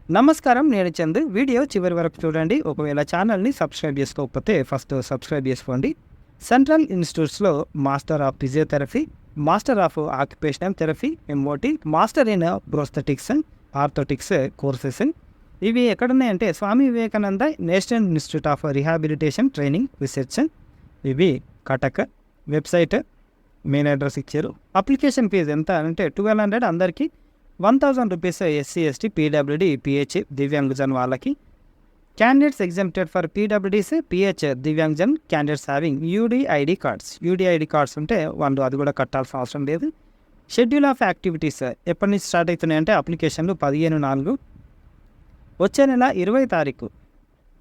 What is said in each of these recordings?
నమస్కారం. నేను చందు. వీడియో చివరి వరకు చూడండి. ఒకవేళ ఛానల్‌ని సబ్స్క్రైబ్ చేసుకోకపోతే ఫస్ట్ సబ్స్క్రైబ్ చేసుకోండి. సెంట్రల్ ఇన్‌స్టిట్యూట్స్‌లో master of physiotherapy, master of occupational therapy, MOT, master in prosthetics, orthotics courses. ఇవి ఎక్కడున్నాయంటే Swami Vivekananda national institute of rehabilitation training research. ఇవి కటక్. వెబ్‌సైట్, మెయిల్ అడ్రస్ ఇచ్చారు. అప్లికేషన్ ఫీజు ఎంత అంటే 1200 అందరికీ, 1000 rupees SC, ST, PWD, PH Divyangjan వాళ్ళకి. Candidates exempted for PWDs, PH Divyangjan candidates having UDID cards. UDID cards ఉంటే వాళ్ళు అది కూడా కట్టాల్సిన అవసరం లేదు. షెడ్యూల్ ఆఫ్ యాక్టివిటీస్ ఎప్పటి నుంచి స్టార్ట్ అవుతున్నాయంటే అప్లికేషన్లు 15/4 వచ్చే నెల 20 తారీఖు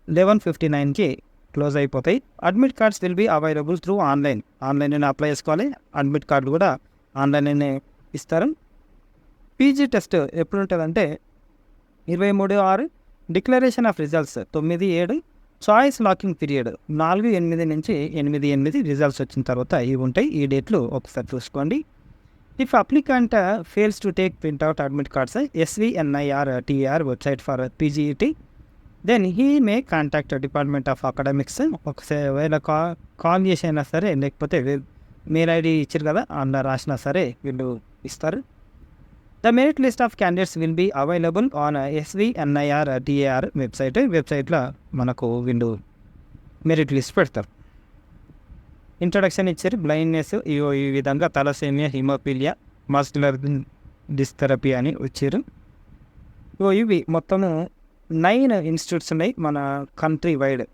11:59కి క్లోజ్ అయిపోతాయి. Admit cards will be available through ఆన్లైన్లోనే అప్లై చేసుకోవాలి. అడ్మిట్ కార్డు కూడా ఆన్లైన్లోనే ఇస్తారు. పీజీ టెస్ట్ ఎప్పుడు ఉంటుందంటే 23/6, declaration of results 9/7, choice locking period 4/8 నుంచి 8/8 రిజల్ట్స్ వచ్చిన తర్వాత ఇవి ఉంటాయి. ఈ డేట్లు ఒకసారి చూసుకోండి. If applicant fails to take printout admit cards SVNIRTR website for PGET, then he may contact department of academics. ఒకవేళ కాల్ చేసి అయినా సరే, లేకపోతే మెయిల్ ఐడి ఇచ్చారు కదా, అందులో రాసినా సరే వీళ్ళు ఇస్తారు. The merit list of candidates will be available on SVNIRTR వెబ్సైట్లో మనకు వీళ్ళు మెరిట్ లిస్ట్ పెడతారు. ఇంట్రొడక్షన్ ఇచ్చారు. బ్లైండ్నెస్ ఈ విధంగా తలసేమియా, హిమోఫీలియా, మస్కులర్ డిస్థెరపీ అని వచ్చారు. ఇవి మొత్తము 9 ఇన్స్టిట్యూట్స్ ఉన్నాయి మన కంట్రీ వైడ్.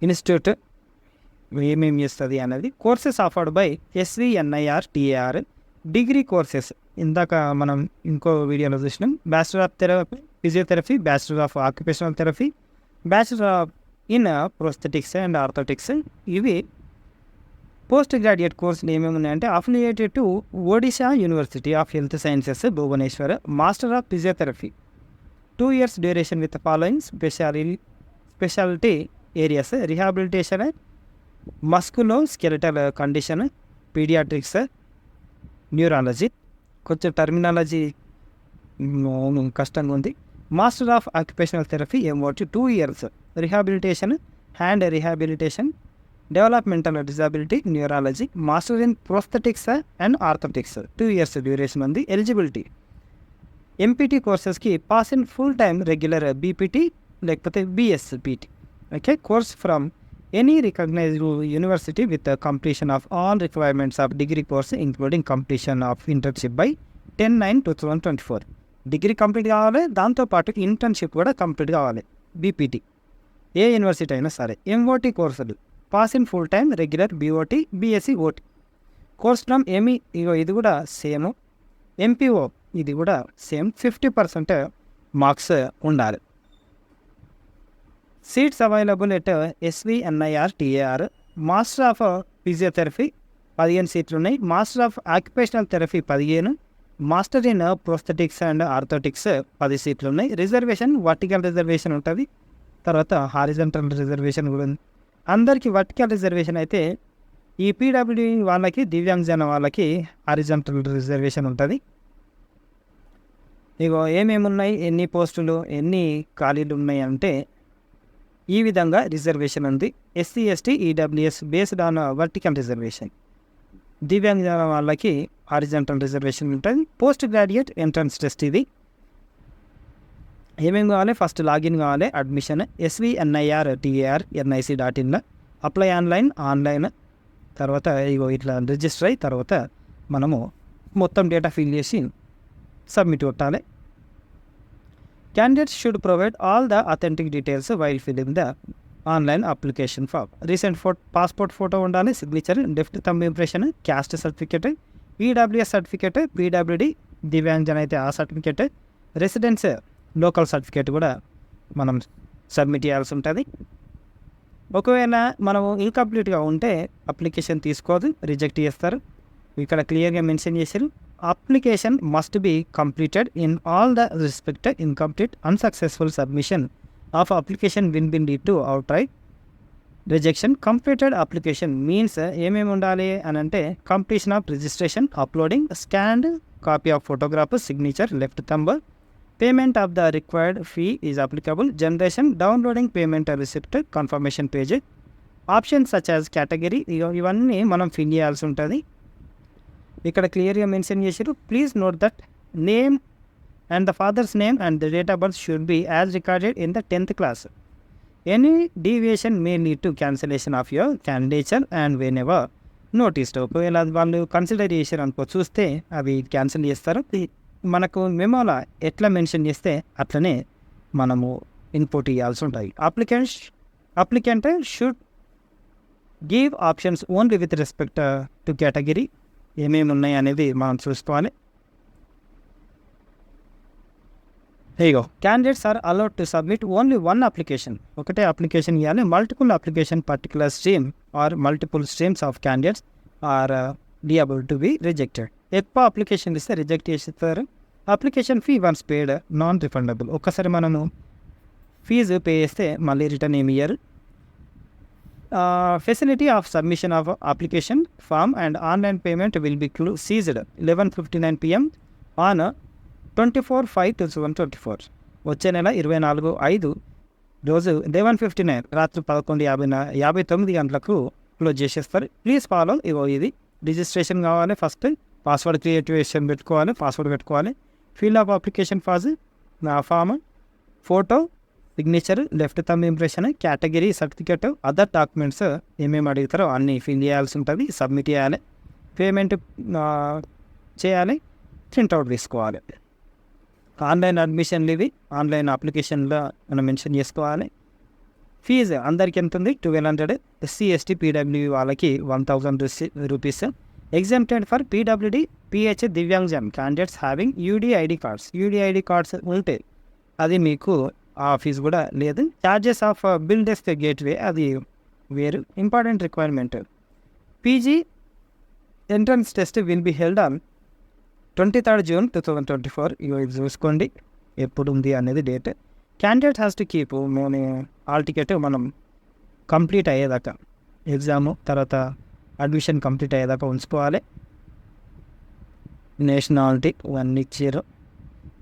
ఇన్స్టిట్యూట్ ఏమేమి చేస్తుంది అనేది. Courses offered by SVNIRTR. Degree courses ఇందాక మనం ఇంకో వీడియోలో చూసినాం. Bachelor of therapy physiotherapy, bachelor of occupational therapy, bachelor in prosthetics and orthotics. ఇవి పోస్ట్ గ్రాడ్యుయేట్ కోర్సులు ఏమేమి ఉన్నాయంటే affiliated to Odisha university of health sciences Bhubaneswar. Master of physiotherapy 2 years duration with following speciality areas: rehabilitation, musculoskeletal condition, paediatrics, neurology. కొంచెం terminology కష్టంగా ఉంది. Master of occupational therapy MOT 2 years, rehabilitation, hand rehabilitation, developmental disability, neurology. Master in prosthetics and orthotics 2 years duration ఉంది. Eligibility MPT కోర్సెస్కి pass in full time regular BPT లేకపోతే BSPT. Okay. Course from any recognised university with completion of all requirements of degree course including completion of internship by 10/9/2024. Degree complete కావాలి, దాంతోపాటు internship కూడా complete కావాలి. BPT ఏ university అయినా సరే. MOT కోర్సులు pass in full time regular BOT, BSc OT. Course from ఇది కూడా same. MPO ఇది కూడా సేమ్. 50% మార్క్స్ ఉండాలి. Seats available at SVNIRTR. Master of physiotherapy 15 సీట్లు ఉన్నాయి. Master of occupational therapy 15, master in prosthetics and orthotics 10 సీట్లు ఉన్నాయి. రిజర్వేషన్ వర్టికల్ రిజర్వేషన్ ఉంటుంది, తర్వాత హారిజంటల్ రిజర్వేషన్ కూడా ఉంది. అందరికీ వర్టికల్ రిజర్వేషన్ అయితే ఈ పీడబ్ల్యూడీ వాళ్ళకి, దివ్యాంగజన వాళ్ళకి హారిజంటల్ రిజర్వేషన్ ఉంటుంది. ఇగో ఏమేమి ఉన్నాయి, ఎన్ని పోస్టులు, ఎన్ని ఖాళీలు ఉన్నాయి అంటే ఈ విధంగా రిజర్వేషన్ ఉంది. SC, ST, EWS based on vertical reservation. Divyangjana వాళ్ళకి హారిజంటల్ రిజర్వేషన్ ఉంటుంది. పోస్ట్ గ్రాడ్యుయేట్ ఎంట్రన్స్ టెస్ట్ ఇది. ఏమేమి కావాలి? ఫస్ట్ లాగిన్ కావాలి, admission SVNIRTR NIC.in. Apply online. తర్వాత ఇగో ఇట్లా రిజిస్టర్ అయ్యి తర్వాత మనము మొత్తం డేటా ఫిల్ చేసి సబ్మిట్ కొట్టాలి. Candidates should provide all the authentic details while filling the online application form. Recent passport photo ఉండాలి, signature, left thumb impression, caste certificate, EWS certificate, PWD దివ్యాంగజన్ అయితే ఆ సర్టిఫికేట్, రెసిడెన్స్ లోకల్ సర్టిఫికేట్ కూడా మనం submit చేయాల్సి ఉంటుంది. ఒకవేళ మనము ఇన్కంప్లీట్గా ఉంటే అప్లికేషన్ తీసుకోదు, రిజెక్ట్ చేస్తారు. ఇక్కడ క్లియర్గా మెన్షన్ చేశారు. Application must be completed in all the respected. Incomplete unsuccessful submission of application will be lead to out right rejection. Completed application means ఏమేమి ఉండాలి అని అంటే completion of registration, uploading, scanned copy of photograph, signature, left thumb, payment of the required fee is applicable, generation, downloading payment receipt, confirmation page, options such as category. ఇవన్నీ మనం fill చేయాల్సి ఉంటుంది. ఇక్కడ క్లియర్గా మెన్షన్ చేశారు. Please note that name and the father's name and the date of birth should be as recorded in the 10th class. Any deviation may lead to cancellation of your candidature and when ever noticed. ఒకవేళ వాళ్ళు consider చేశారు అనుకో చూస్తే అవి cancel చేస్తారు. మనకు మెమోలా ఎట్లా mention చేస్తే అట్లనే మనము ఇన్పుట్ ఇవ్వాల్సి ఉంటాయి. Applicant should give options only with respect to category. ఏమేమి ఉన్నాయి అనేది మనం చూసుకోవాలి. ఇగో candidates are allowed to submit only one application. ఒకటే అప్లికేషన్ ఇవ్వాలి. Multiple application particular stream or multiple streams of candidates are liable to be rejected. ఎక్కువ application ఇస్తే రిజెక్ట్ చేస్తారు. Application fee once paid non refundable. ఒక్కసారి మనము fees pay చేస్తే మళ్ళీ return ఏమి ఇయ్యరు. Facility of submission of application form and online payment will be seized 11:59 PM on 24/5/2024. వచ్చే నెల 24/5 రోజు 11:59 రాత్రి 11:59 గంటలకు క్లోజ్ చేసేస్తారు. Please follow. ఇది రిజిస్ట్రేషన్ కావాలి. ఫస్ట్ పాస్వర్డ్ క్రియేటివేషన్ పెట్టుకోవాలి, పాస్వర్డ్ పెట్టుకోవాలి. Fill of application form, photo, signature, left thumb impression, category, certificate, other documents ఏమేమి అడుగుతారో అన్నీ ఫిల్ చేయాల్సి ఉంటుంది. సబ్మిట్ చేయాలి, పేమెంట్ చేయాలి, ప్రింట్అవుట్ తీసుకోవాలి. ఆన్లైన్ అడ్మిషన్లు ఇవి ఆన్లైన్ అప్లికేషన్లో మనం మెన్షన్ చేసుకోవాలి. ఫీజు అందరికి ఎంత ఉంది? 1200. SC ST PWD వాళ్ళకి 1000 rupees. Exempted for PWD PH Divyangjan candidates having UDID cards. UDID cards ఉంటే అది మీకు ఆ ఫీజు కూడా లేదు. Charges of BillDesk gateway అది వేరు. Important requirement PG entrance test will be held on 23rd June 2024. ఇది చూసుకోండి ఎప్పుడు ఉంది అనేది date. Candidate has to keep all ticket మనం కంప్లీట్ అయ్యేదాకా, ఎగ్జాము తర్వాత అడ్మిషన్ కంప్లీట్ అయ్యేదాకా ఉంచుకోవాలి. నేషనాలిటీ 1 ఇచ్చారు.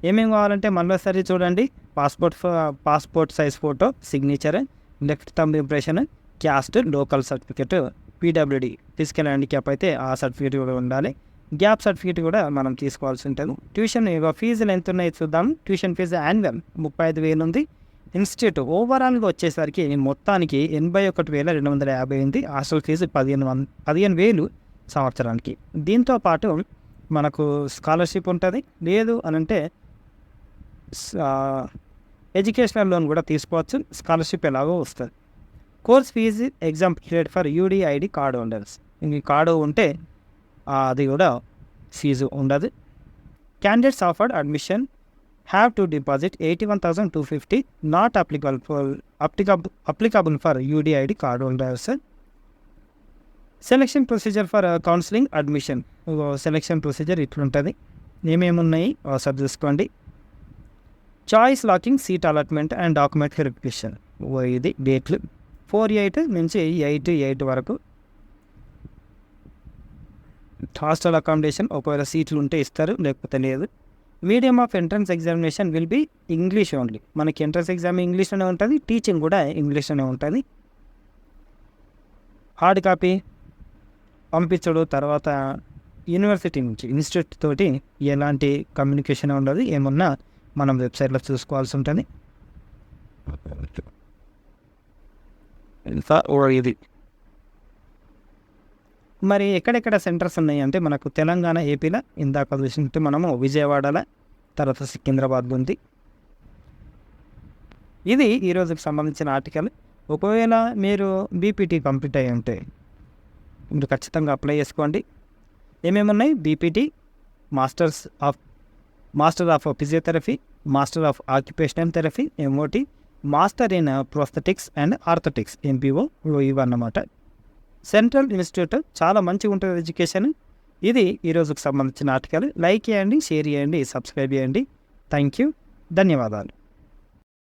ఏమేమి కావాలంటే మళ్ళీసారి చూడండి. Passport size photo, signature, left thumb impression, caste, local certificate, PWD physical handicap అయితే ఆ సర్టిఫికేట్ కూడా ఉండాలి. గ్యాప్ సర్టిఫికేట్ కూడా మనం తీసుకోవాల్సి ఉంటుంది. ట్యూషన్ ఫీజులు ఎంత ఉన్నాయి చూద్దాం. ట్యూషన్ ఫీజు యాన్యువల్ 35,000 ఉంది. ఇన్స్టిట్యూట్ ఓవరాల్గా వచ్చేసరికి మొత్తానికి 81,250 ఉంది. హాస్టల్ ఫీజు 15,000 సంవత్సరానికి. దీంతో పాటు మనకు స్కాలర్షిప్ ఉంటుంది. లేదు అనంటే ఎడ్యుకేషనల్ లోన్ కూడా తీసుకోవచ్చు. స్కాలర్షిప్ ఎలాగో వస్తుంది. Course fees exam period for UDID card holders. ఇంక కార్డు ఉంటే అది కూడా ఫీజు ఉండదు. Candidates offered admission have to deposit 81,250 not applicable for UDID card holders. Selection procedure for counselling admission. Selection procedure ఇట్లుంటుంది. ఏమేమి ఉన్నాయి ఒకసారి చూసుకోండి. Choice locking, seat allotment and document verification. ఇది డేట్లు 4/8 నుంచి 8/8 వరకు. హాస్టల్ అకామిడేషన్ ఒకవేళ సీట్లు ఉంటే ఇస్తారు, లేకపోతే లేదు. Medium of entrance examination will be English only. మనకి ఎంట్రన్స్ ఎగ్జామ్ ఇంగ్లీష్లోనే ఉంటుంది, టీచింగ్ కూడా ఇంగ్లీష్లోనే ఉంటుంది. హార్డ్ కాపీ పంపించడు. తర్వాత యూనివర్సిటీ నుంచి ఇన్స్టిట్యూట్ తోటి ఎలాంటి కమ్యూనికేషన్ ఉండదు. ఏమన్నా మనం వెబ్సైట్లో చూసుకోవాల్సి ఉంటుంది. ఇది మరి ఎక్కడెక్కడ సెంటర్స్ ఉన్నాయి అంటే మనకు తెలంగాణ, ఏపీలో ఇందాక చూసినట్టు మనము విజయవాడలో, తర్వాత సికింద్రాబాద్ ఉంది. ఇది ఈరోజుకి సంబంధించిన ఆర్టికల్. ఒకవేళ మీరు BPT కంప్లీట్ అయ్యి ఉంటే మీరు ఖచ్చితంగా అప్లై చేసుకోండి. ఏమేమి ఉన్నాయి? BPT, master of physiotherapy, master of occupational therapy MOT, master in prosthetics and orthotics MPO ఇవన్నమాట. సెంట్రల్ ఇన్స్టిట్యూట్ చాలా మంచిగా ఉంటుంది ఎడ్యుకేషన్. ఇది ఈరోజుకు సంబంధించిన ఆర్టికల్. లైక్ చేయండి, షేర్ చేయండి, సబ్స్క్రైబ్ చేయండి. థ్యాంక్ యూ, ధన్యవాదాలు.